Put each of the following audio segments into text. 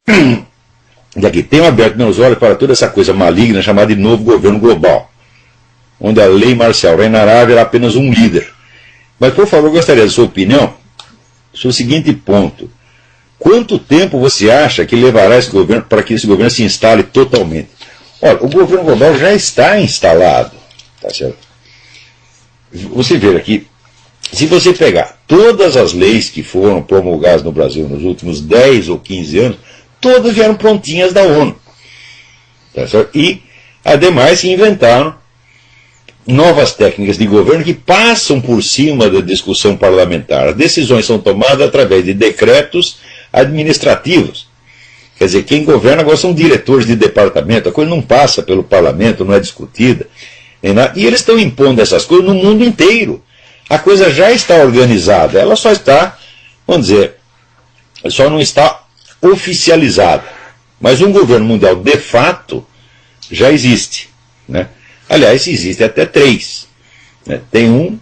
E aqui, tenho aberto meus olhos para toda essa coisa maligna chamada de novo governo global, onde a lei marcial reinará, haverá apenas um líder. Mas, por favor, gostaria da sua opinião sobre o seguinte ponto. Quanto tempo você acha que levará esse governo para que esse governo se instale totalmente? Olha, o governo global já está instalado. Tá certo? Você vê aqui, se você pegar todas as leis que foram promulgadas no Brasil nos últimos 10 ou 15 anos, todas vieram prontinhas da ONU. Tá certo? E, ademais, se inventaram novas técnicas de governo que passam por cima da discussão parlamentar. As decisões são tomadas através de decretos administrativos. Quer dizer, quem governa agora são diretores de departamento, a coisa não passa pelo parlamento, não é discutida, nem nada. E eles estão impondo essas coisas no mundo inteiro. A coisa já está organizada, ela só está, vamos dizer, só não está oficializada. Mas um governo mundial, de fato, já existe, né? Aliás, existe até 3. Né? Tem um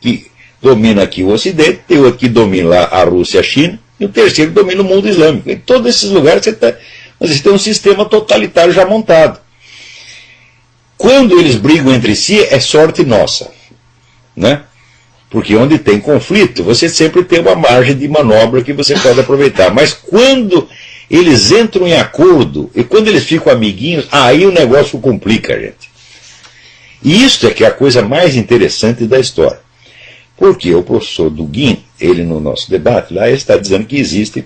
que domina aqui o Ocidente, tem outro que domina lá a Rússia e a China, e o terceiro domina o mundo islâmico. Em todos esses lugares você tem um sistema totalitário já montado. Quando eles brigam entre si, é sorte nossa. Né? Porque onde tem conflito, você sempre tem uma margem de manobra que você pode aproveitar. Mas quando eles entram em acordo, e quando eles ficam amiguinhos, aí o negócio complica, gente. E isso é que é a coisa mais interessante da história. Porque o professor Dugin, ele no nosso debate lá, ele está dizendo que existe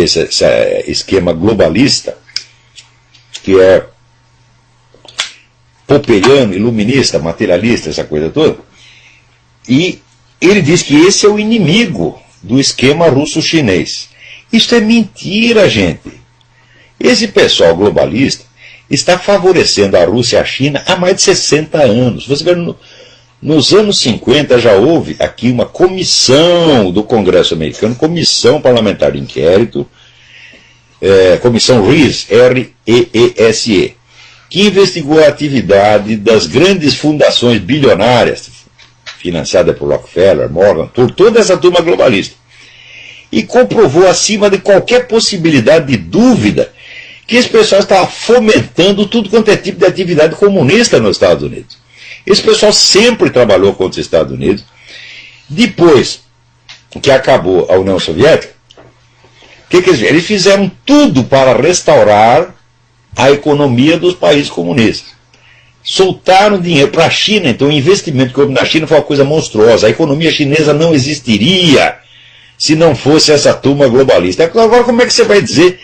esse esquema globalista, que é popperiano, iluminista, materialista, essa coisa toda. E ele diz que esse é o inimigo do esquema russo-chinês. Isso é mentira, gente. Esse pessoal globalista está favorecendo a Rússia e a China há mais de 60 anos. Você vê, nos anos 50 já houve aqui uma comissão do Congresso americano, comissão parlamentar de inquérito, comissão REESE, R-E-E-S-E, que investigou a atividade das grandes fundações bilionárias, financiadas por Rockefeller, Morgan, por toda essa turma globalista, e comprovou acima de qualquer possibilidade de dúvida que esse pessoal estava fomentando tudo quanto é tipo de atividade comunista nos Estados Unidos. Esse pessoal sempre trabalhou contra os Estados Unidos. Depois que acabou a União Soviética, o que eles fizeram? Eles fizeram tudo para restaurar a economia dos países comunistas. Soltaram dinheiro para a China, então o investimento que houve na China foi uma coisa monstruosa. A economia chinesa não existiria se não fosse essa turma globalista. Agora, como é que você vai dizer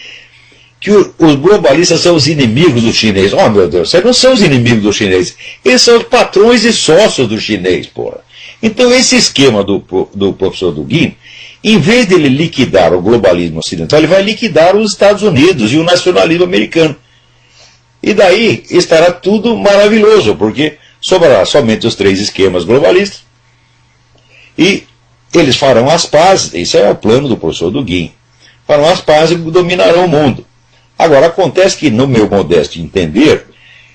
que os globalistas são os inimigos dos chineses? Oh, meu Deus, vocês não são os inimigos dos chineses. Eles são os patrões e sócios dos chineses, porra. Então, esse esquema do professor Dugin, em vez de ele liquidar o globalismo ocidental, ele vai liquidar os Estados Unidos e o nacionalismo americano. E daí estará tudo maravilhoso, porque sobrará somente os 3 esquemas globalistas e eles farão as pazes. Isso é o plano do professor Dugin. Farão as pazes e dominarão o mundo. Agora, acontece que, no meu modesto entender,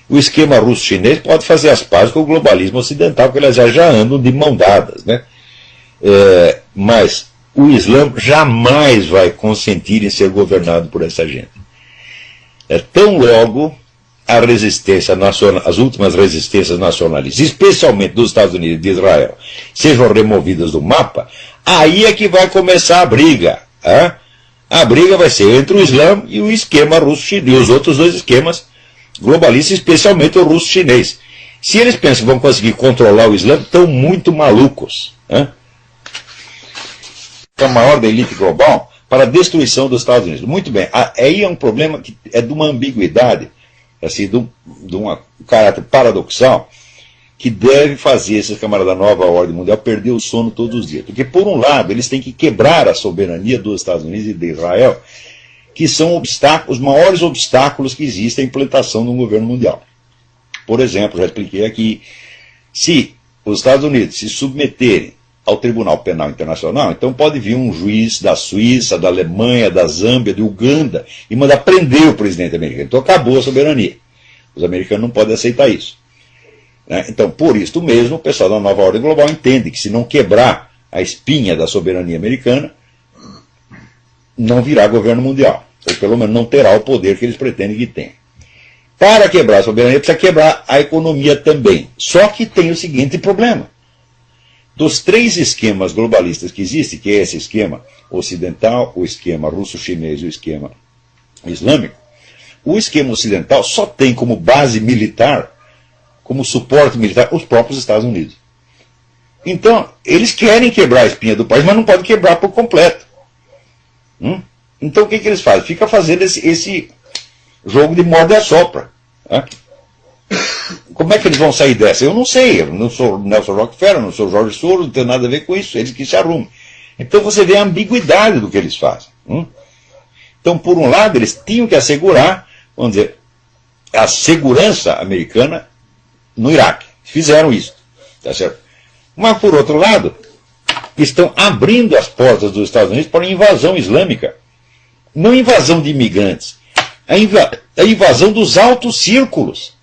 o esquema russo-chinês pode fazer as pazes com o globalismo ocidental, porque eles já andam de mão dadas, né? Mas o Islã jamais vai consentir em ser governado por essa gente. Tão logo a resistência nacional, as últimas resistências nacionalistas, especialmente dos Estados Unidos e de Israel, sejam removidas do mapa, aí é que vai começar a briga. A briga vai ser entre o Islã e o esquema russo-chinês, e os outros 2 esquemas globalistas, especialmente o russo-chinês. Se eles pensam que vão conseguir controlar o Islã, estão muito malucos. A maior da elite global para a destruição dos Estados Unidos. Muito bem, aí é um problema que é de uma ambiguidade, assim, de um caráter paradoxal, que deve fazer esses camaradas da nova ordem mundial perder o sono todos os dias. Porque, por um lado, eles têm que quebrar a soberania dos Estados Unidos e de Israel, que são os maiores obstáculos que existem à implantação de um governo mundial. Por exemplo, já expliquei aqui, se os Estados Unidos se submeterem ao Tribunal Penal Internacional, então pode vir um juiz da Suíça, da Alemanha, da Zâmbia, de Uganda, e mandar prender o presidente americano. Então acabou a soberania. Os americanos não podem aceitar isso. Então, por isso mesmo, o pessoal da nova ordem global entende que se não quebrar a espinha da soberania americana, não virá governo mundial, ou pelo menos não terá o poder que eles pretendem que tenha. Para quebrar a soberania, precisa quebrar a economia também. Só que tem o seguinte problema. Dos 3 esquemas globalistas que existem, que é esse esquema ocidental, o esquema russo-chinês e o esquema islâmico, o esquema ocidental só tem como base militar, como suporte militar, os próprios Estados Unidos. Então, eles querem quebrar a espinha do país, mas não podem quebrar por completo. Então, o que eles fazem? Fica fazendo esse jogo de morde e assopra. Como é que eles vão sair dessa? Eu não sei. Eu não sou Nelson Rockefeller, não sou Jorge Soros, não tenho nada a ver com isso. Eles que se arrumem. Então, você vê a ambiguidade do que eles fazem. Então, por um lado, eles tinham que assegurar, vamos dizer, a segurança americana no Iraque. Fizeram isso. Tá certo? Mas, por outro lado, estão abrindo as portas dos Estados Unidos para a invasão islâmica. Não invasão de imigrantes. A invasão dos altos círculos.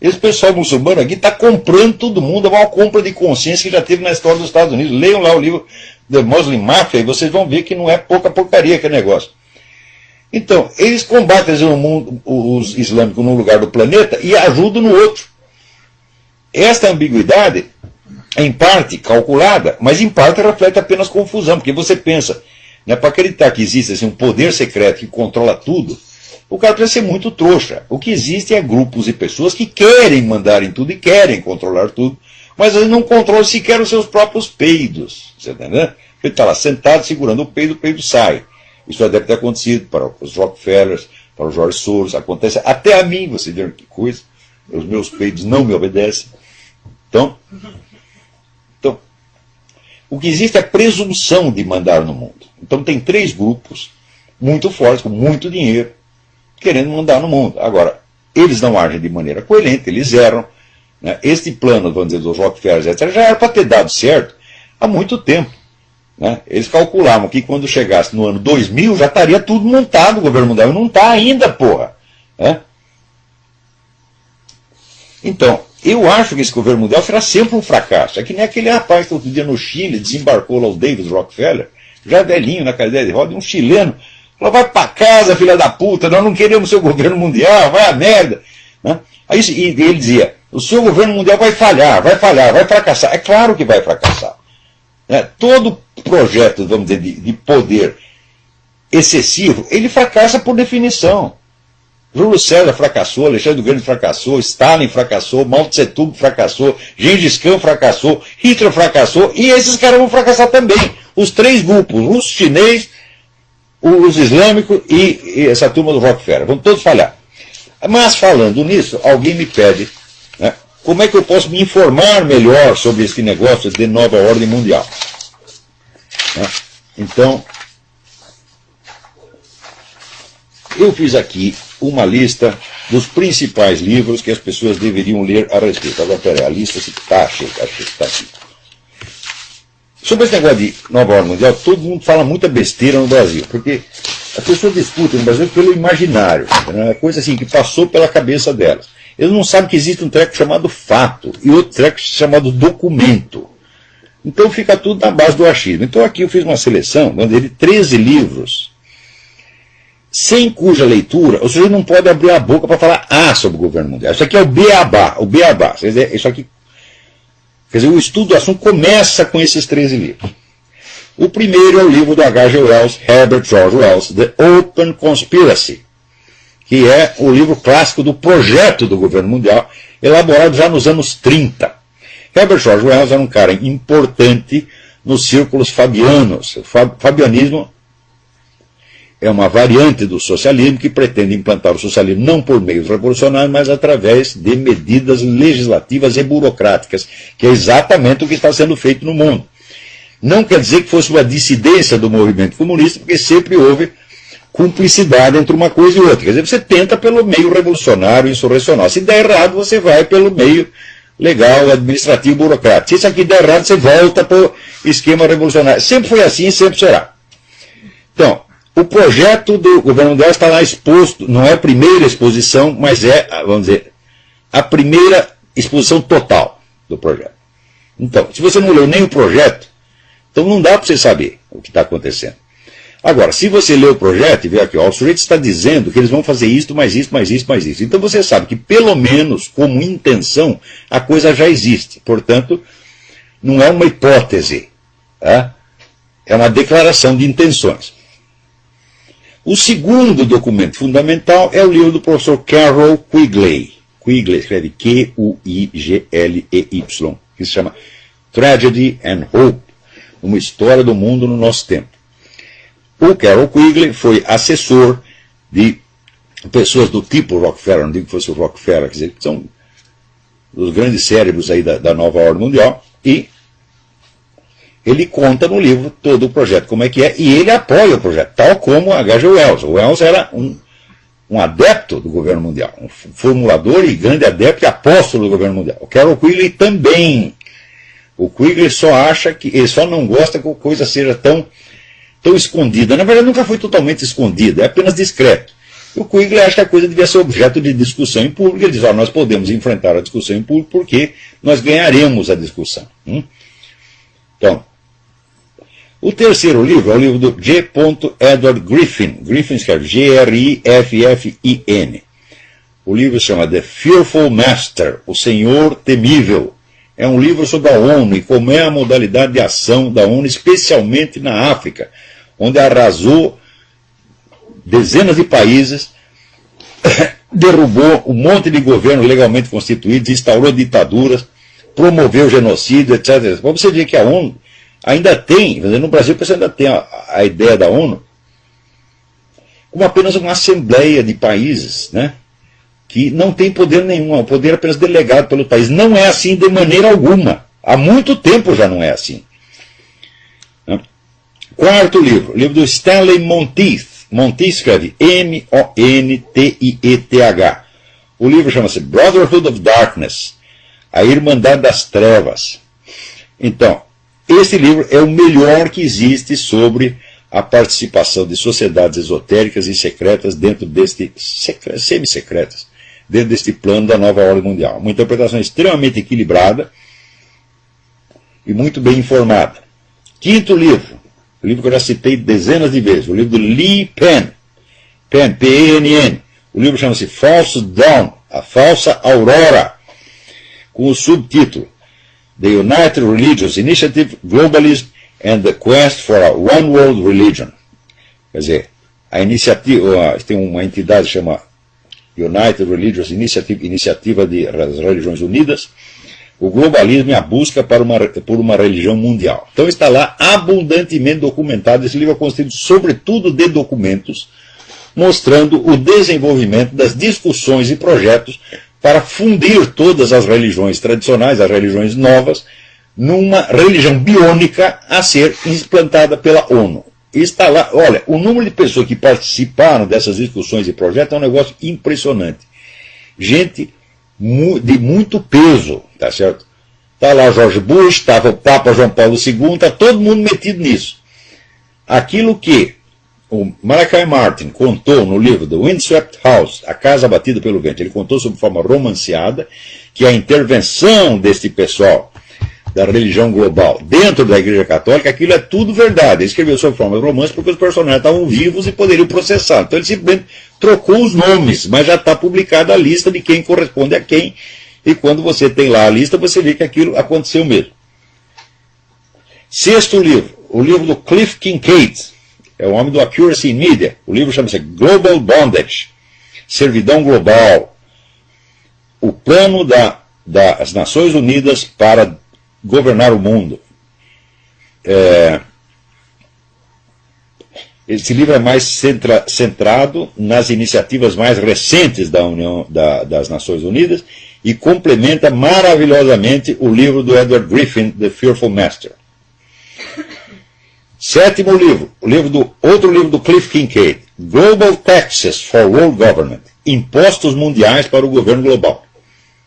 Esse pessoal muçulmano aqui está comprando todo mundo, a maior compra de consciência que já teve na história dos Estados Unidos. Leiam lá o livro The Muslim Mafia e vocês vão ver que não é pouca porcaria aquele negócio. Então, eles combatem os islâmicos num lugar do planeta e ajudam no outro. Esta ambiguidade é em parte calculada, mas em parte reflete apenas confusão, porque você pensa, né, para acreditar que existe assim, um poder secreto que controla tudo, o cara precisa ser muito trouxa. O que existe é grupos e pessoas que querem mandar em tudo e querem controlar tudo, mas eles não controlam sequer os seus próprios peidos. Você está entendendo? Ele está lá sentado segurando o peido sai. Isso já deve ter acontecido para os Rockefellers, para o Jorge Soros, acontece até a mim, você vê que coisa. Os meus peidos não me obedecem. Então, o que existe é a presunção de mandar no mundo. Então tem 3 grupos muito fortes, com muito dinheiro, querendo mandar no mundo. Agora, eles não agem de maneira coerente, eles erram. Né? Este plano, vamos dizer, dos Rockefellers, etc., já era para ter dado certo há muito tempo. Né? Eles calculavam que quando chegasse no ano 2000 já estaria tudo montado o governo mundial. E não está ainda, porra. Né? Então, eu acho que esse governo mundial será sempre um fracasso. É que nem aquele rapaz que outro dia no Chile desembarcou lá o David Rockefeller, já velhinho na cadeira de roda, um chileno. Falou, vai pra casa, filha da puta, nós não queremos seu governo mundial, vai a merda. Né? Aí, e ele dizia, o seu governo mundial vai falhar, vai fracassar. É claro que vai fracassar. Né? Todo projeto, vamos dizer, de poder excessivo, ele fracassa por definição. Júlio César fracassou, Alexandre Grande fracassou, Stalin fracassou, Mao Tse Tung fracassou, Gengis Khan fracassou, Hitler fracassou, e esses caras vão fracassar também. Os 3 grupos, o russo, chinês, os islâmicos e essa turma do Rockefeller, vão todos falhar. Mas falando nisso, alguém me pede, né, como é que eu posso me informar melhor sobre esse negócio de nova ordem mundial. Né? Então, eu fiz aqui uma lista dos principais livros que as pessoas deveriam ler a respeito. Agora, peraí, a lista está aqui. Sobre esse negócio de nova ordem mundial, todo mundo fala muita besteira no Brasil, porque as pessoas discutem no Brasil pelo imaginário, né? Coisa assim que passou pela cabeça delas. Eles não sabem que existe um treco chamado fato e outro treco chamado documento. Então fica tudo na base do achismo. Então aqui eu fiz uma seleção de 13 livros, sem cuja leitura o sujeito não pode abrir a boca para falar sobre o governo mundial. Isso aqui é o beabá. Isso aqui, quer dizer, o estudo do assunto começa com esses 13 livros. O primeiro é o livro do H.G. Wells, Herbert George Wells, The Open Conspiracy, que é o livro clássico do projeto do governo mundial, elaborado já nos anos 30. Herbert George Wells era um cara importante nos círculos fabianos. O fabianismo é uma variante do socialismo que pretende implantar o socialismo não por meios revolucionários, mas através de medidas legislativas e burocráticas, que é exatamente o que está sendo feito no mundo. Não quer dizer que fosse uma dissidência do movimento comunista, porque sempre houve cumplicidade entre uma coisa e outra. Quer dizer, você tenta pelo meio revolucionário, insurrecional. Se der errado, você vai pelo meio legal, administrativo, burocrático. Se isso aqui der errado, você volta para o esquema revolucionário. Sempre foi assim e sempre será. Então, o projeto do governo mundial está lá exposto, não é a primeira exposição, mas é, vamos dizer, a primeira exposição total do projeto. Então, se você não leu nem o projeto, então não dá para você saber o que está acontecendo. Agora, se você lê o projeto e vê aqui, o sujeito está dizendo que eles vão fazer isto, mais isso, mais isso, mais isso. Então você sabe que, pelo menos, como intenção, a coisa já existe. Portanto, não é uma hipótese. Tá? É uma declaração de intenções. O segundo documento fundamental é o livro do professor Carroll Quigley. Quigley escreve Q-U-I-G-L-E-Y, que se chama Tragedy and Hope, uma história do mundo no nosso tempo. O Carroll Quigley foi assessor de pessoas do tipo Rockefeller, não digo que fosse o Rockefeller, quer dizer, que são os grandes cérebros aí da nova ordem mundial, e ele conta no livro todo o projeto, como é que é, e ele apoia o projeto, tal como H.G. Wells. O Wells era um adepto do governo mundial, um formulador e grande adepto e apóstolo do governo mundial. O Carroll Quigley também. O Quigley só acha que, ele só não gosta que a coisa seja tão escondida. Na verdade, nunca foi totalmente escondida, é apenas discreto. E o Quigley acha que a coisa devia ser objeto de discussão em público. Ele diz, nós podemos enfrentar a discussão em público porque nós ganharemos a discussão. Então, o terceiro livro é o livro do G. Edward Griffin. Griffin escreve G-R-I-F-F-I-N. O livro se chama The Fearful Master, o Senhor Temível. É um livro sobre a ONU e como é a modalidade de ação da ONU, especialmente na África, onde arrasou dezenas de países, derrubou um monte de governos legalmente constituídos, instaurou ditaduras, promoveu genocídio, etc. Para você ver que a ONU ainda tem, no Brasil você ainda tem a ideia da ONU como apenas uma assembleia de países, né, que não tem poder nenhum, é um poder apenas delegado pelo país. Não é assim de maneira alguma. Há muito tempo já não é assim. Quarto livro, o livro do Stanley Monteith. Monteith escreve M-O-N-T-I-E-T-H. O livro chama-se Brotherhood of Darkness, a Irmandade das Trevas. Então, esse livro é o melhor que existe sobre a participação de sociedades esotéricas e secretas dentro deste, semi-secretas, dentro deste plano da nova ordem mundial. Uma interpretação extremamente equilibrada e muito bem informada. Quinto livro, o livro que eu já citei dezenas de vezes, o livro do Lee Penn, P-E-N-N. O livro chama-se False Dawn, a Falsa Aurora, com o subtítulo The United Religious Initiative, Globalism and the Quest for a One World Religion. Quer dizer, a iniciativa, tem uma entidade que chama United Religious Initiative, Iniciativa das Religiões Unidas, o globalismo e a busca por uma religião mundial. Então está lá abundantemente documentado. Esse livro é constituído sobretudo de documentos mostrando o desenvolvimento das discussões e projetos para fundir todas as religiões tradicionais, as religiões novas, numa religião biônica a ser implantada pela ONU. E está lá, olha, o número de pessoas que participaram dessas discussões e projetos é um negócio impressionante. Gente de muito peso, tá certo? Está lá George Bush, estava o Papa João Paulo II, está todo mundo metido nisso. Aquilo que o Malachi Martin contou no livro The Windswept House, A Casa Batida pelo Vento, ele contou sob forma romanceada que a intervenção deste pessoal da religião global dentro da Igreja Católica, aquilo é tudo verdade. Ele escreveu sob forma de romance porque os personagens estavam vivos e poderiam processar. Então ele simplesmente trocou os nomes, mas já está publicada a lista de quem corresponde a quem, e quando você tem lá a lista, você vê que aquilo aconteceu mesmo. Sexto livro, o livro do Cliff Kincaid, é o homem do Accuracy in Media. O livro chama-se Global Bondage, Servidão Global, o plano das Nações Unidas para governar o mundo. Esse livro é mais centrado nas iniciativas mais recentes das Nações Unidas e complementa maravilhosamente o livro do Edward Griffin, The Fearful Master. Sétimo livro, outro livro do Cliff Kincaid, Global Taxes for World Government, Impostos Mundiais para o Governo Global.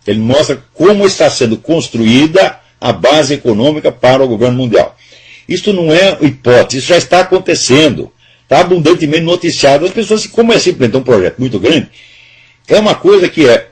Ele mostra como está sendo construída a base econômica para o governo mundial. Isso não é hipótese, isso já está acontecendo, está abundantemente noticiado. As pessoas, como é simplesmente um projeto muito grande, é uma coisa que é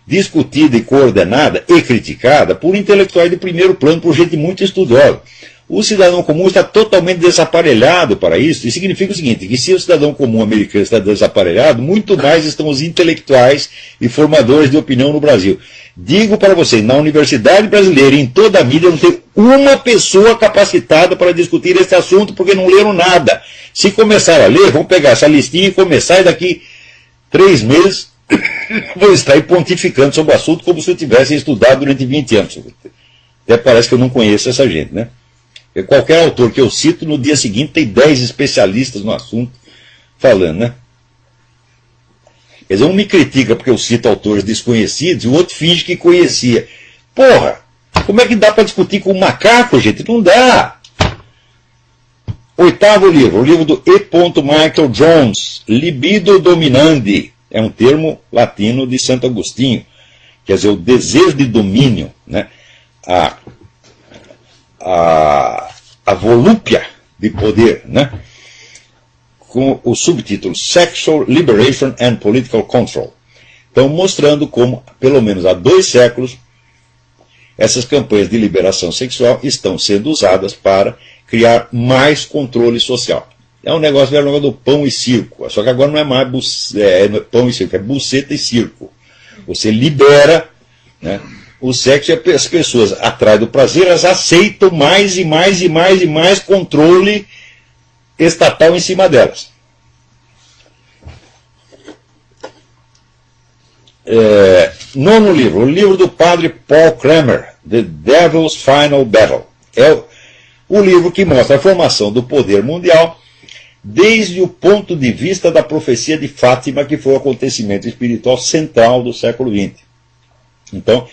discutida e coordenada e criticada por intelectuais de primeiro plano, por gente muito estudiosa. O cidadão comum está totalmente desaparelhado para isso, e significa o seguinte, que se o cidadão comum americano está desaparelhado, muito mais estão os intelectuais e formadores de opinião no Brasil. Digo para vocês, na universidade brasileira e em toda a mídia não tem uma pessoa capacitada para discutir esse assunto, porque não leram nada. Se começar a ler, vão pegar essa listinha e começar, e daqui 3 meses vou estar aí pontificando sobre o assunto como se eu tivesse estudado durante 20 anos. Até parece que eu não conheço essa gente, né? Qualquer autor que eu cito, no dia seguinte tem 10 especialistas no assunto falando, né? Quer dizer, um me critica porque eu cito autores desconhecidos e o outro finge que conhecia. Porra, como é que dá para discutir com um macaco, gente? Não dá. 8º livro, o livro do E. Michael Jones, Libido Dominandi. É um termo latino de Santo Agostinho. Quer dizer, o desejo de domínio, né? A volúpia de poder, né? Com o subtítulo Sexual Liberation and Political Control. Então, mostrando como, pelo menos há 2 séculos, essas campanhas de liberação sexual estão sendo usadas para criar mais controle social. É um negócio velho do pão e circo, só que agora não é mais pão e circo, é buceta e circo. Você libera, né, o sexo e as pessoas, atrás do prazer, elas aceitam mais e mais e mais e mais controle estatal em cima delas. 9º livro, o livro do padre Paul Kramer, The Devil's Final Battle. É o livro que mostra a formação do poder mundial desde o ponto de vista da profecia de Fátima, que foi o acontecimento espiritual central do século XX. Então,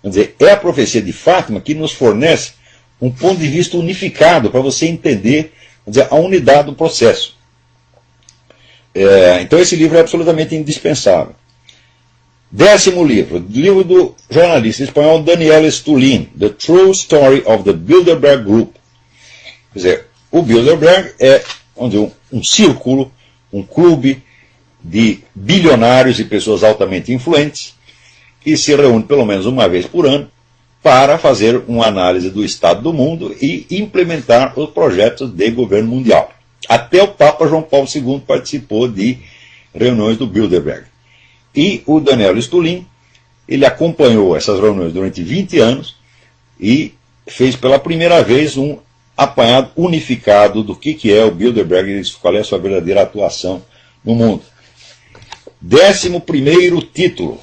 quer dizer, é a profecia de Fátima que nos fornece um ponto de vista unificado para você entender, quer dizer, a unidade do processo. Então esse livro é absolutamente indispensável. 10º livro, livro do jornalista espanhol Daniel Stulin, The True Story of the Bilderberg Group. Quer dizer, o Bilderberg é um círculo, um clube de bilionários e pessoas altamente influentes que se reúne pelo menos uma vez por ano para fazer uma análise do estado do mundo e implementar os projetos de governo mundial. Até o Papa João Paulo II participou de reuniões do Bilderberg. E o Daniel Stulin, ele acompanhou essas reuniões durante 20 anos e fez pela primeira vez um apanhado unificado do que é o Bilderberg e qual é a sua verdadeira atuação no mundo. 11º título,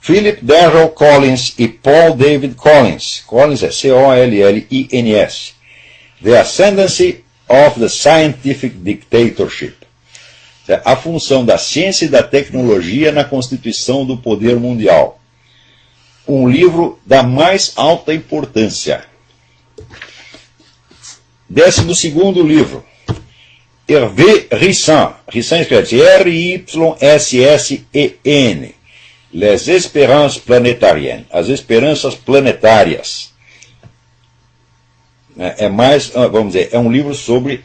Philip Darrell Collins e Paul David Collins. Collins é C-O-L-L-I-N-S. The Ascendancy of the Scientific Dictatorship. A função da ciência e da tecnologia na constituição do poder mundial. Um livro da mais alta importância. 12º livro, Hervé Rissan. Rissan escreve R-Y-S-S-E-N. Les Espérances Planetariennes. As Esperanças Planetárias. Vamos dizer, é um livro sobre,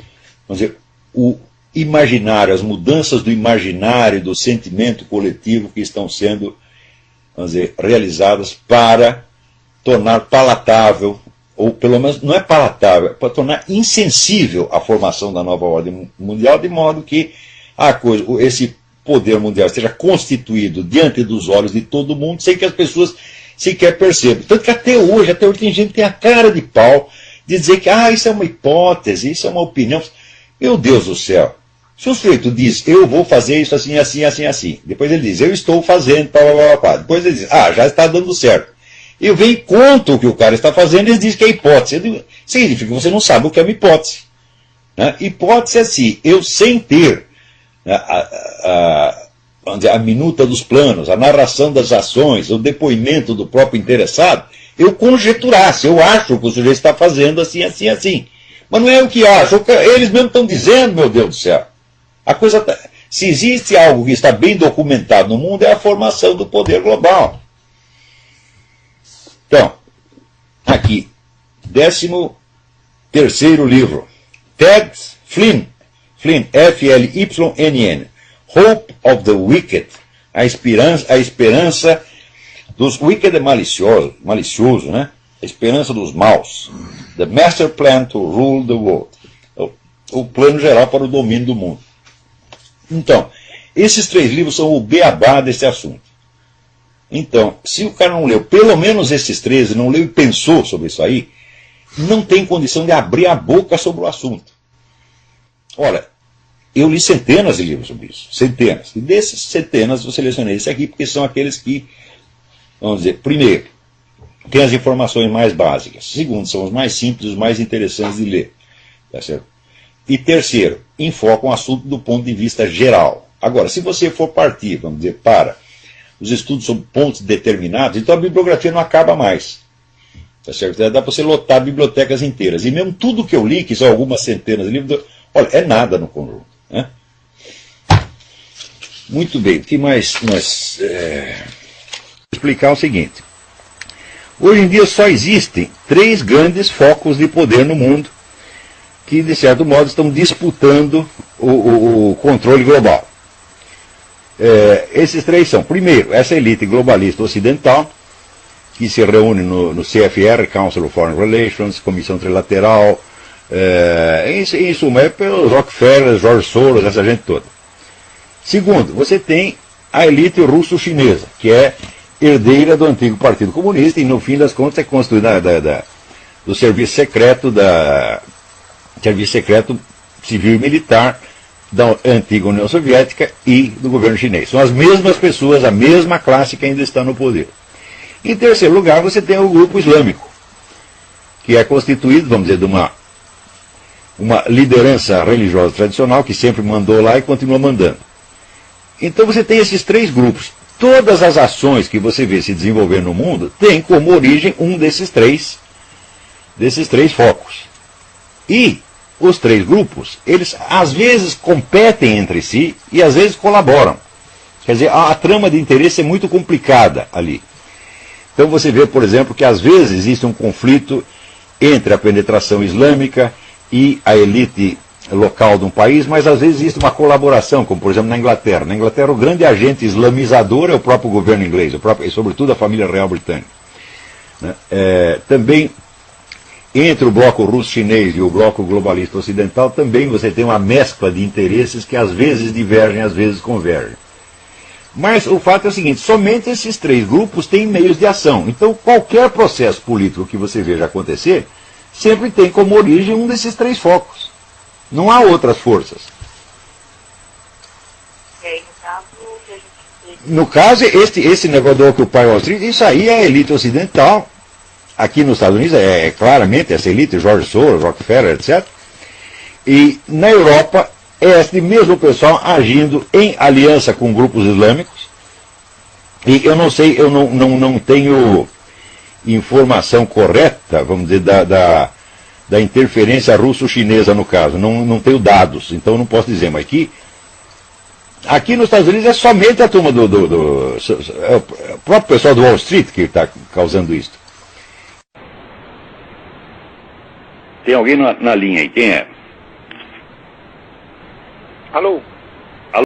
vamos dizer, o imaginário, as mudanças do imaginário, do sentimento coletivo que estão sendo, vamos dizer, realizadas para tornar palatável, ou pelo menos não é palatável, para tornar insensível a formação da nova ordem mundial, de modo que esse poder mundial esteja constituído diante dos olhos de todo mundo, sem que as pessoas sequer percebam. Tanto que até hoje tem gente que tem a cara de pau de dizer que isso é uma hipótese, isso é uma opinião. Meu Deus do céu. Se o sujeito diz, eu vou fazer isso assim, assim, assim, assim. Depois ele diz, eu estou fazendo, pá. Depois ele diz, já está dando certo. Eu venho e conto o que o cara está fazendo e ele diz que é hipótese. Significa que você não sabe o que é uma hipótese. Né? Hipótese é assim, eu sem ter a minuta dos planos, a narração das ações, o depoimento do próprio interessado, eu conjeturasse, eu acho que o sujeito está fazendo assim, assim, assim. Mas não é o que acho, eles mesmos estão dizendo, meu Deus do céu. Se existe algo que está bem documentado no mundo, é a formação do poder global. Então, aqui, 13º livro, Ted Flynn, F-L-Y-N-N, Hope of the Wicked, a esperança dos wicked é malicioso, né? A esperança dos maus. The Master Plan to Rule the World. O plano geral para o domínio do mundo. Então, esses 3 livros são o beabá desse assunto. Então, se o cara não leu pelo menos esses 13, não leu e pensou sobre isso aí, não tem condição de abrir a boca sobre o assunto. Olha, eu li centenas de livros sobre isso, centenas. E desses centenas eu selecionei esse aqui, porque são aqueles que, vamos dizer, primeiro, tem as informações mais básicas. Segundo, são os mais simples, os mais interessantes de ler. Tá certo? E terceiro, enfocam o assunto do ponto de vista geral. Agora, se você for partir, vamos dizer, para os estudos sobre pontos determinados, então a bibliografia não acaba mais. Tá certo? Dá para você lotar bibliotecas inteiras. E mesmo tudo que eu li, que são algumas centenas de livros, olha, é nada no conjunto. Né? Muito bem, o que mais nós... explicar o seguinte. Hoje em dia só existem 3 grandes focos de poder no mundo, que, de certo modo, estão disputando o controle global. Esses 3 são, primeiro, essa elite globalista ocidental, que se reúne no CFR, Council of Foreign Relations, Comissão Trilateral, em suma, é pelos Rockefeller, George Soros, essa gente toda. Segundo, você tem a elite russo-chinesa, que é herdeira do antigo Partido Comunista e, no fim das contas, é construída do serviço secreto, serviço secreto civil e militar da antiga União Soviética e do governo chinês. São as mesmas pessoas, a mesma classe que ainda está no poder. Em terceiro lugar, você tem o grupo islâmico, que é constituído, vamos dizer, de uma liderança religiosa tradicional que sempre mandou lá e continua mandando. Então você tem esses 3 grupos. Todas as ações que você vê se desenvolver no mundo têm como origem um desses três focos. E os 3 grupos, eles às vezes competem entre si e às vezes colaboram. Quer dizer, a trama de interesse é muito complicada ali. Então você vê, por exemplo, que às vezes existe um conflito entre a penetração islâmica e a elite local de um país, mas às vezes existe uma colaboração, como por exemplo na Inglaterra. Na Inglaterra o grande agente islamizador é o próprio governo inglês, e sobretudo a família real britânica. Né? Também entre o bloco russo-chinês e o bloco globalista ocidental também você tem uma mescla de interesses que às vezes divergem, às vezes convergem. Mas o fato é o seguinte, somente esses 3 grupos têm meios de ação. Então qualquer processo político que você veja acontecer, sempre tem como origem um desses 3 focos. Não há outras forças. No caso, esse negócio do Occupy Wall Street, isso aí é a elite ocidental. Aqui nos Estados Unidos é claramente essa elite, George Soros, Rockefeller, etc. E na Europa é esse mesmo pessoal agindo em aliança com grupos islâmicos. E eu não sei, eu não tenho informação correta, vamos dizer, da interferência russo-chinesa no caso. Não tenho dados, então não posso dizer. Mas aqui nos Estados Unidos é somente a turma é o próprio pessoal do Wall Street que está causando isso. Tem alguém na linha aí, quem é? Alô?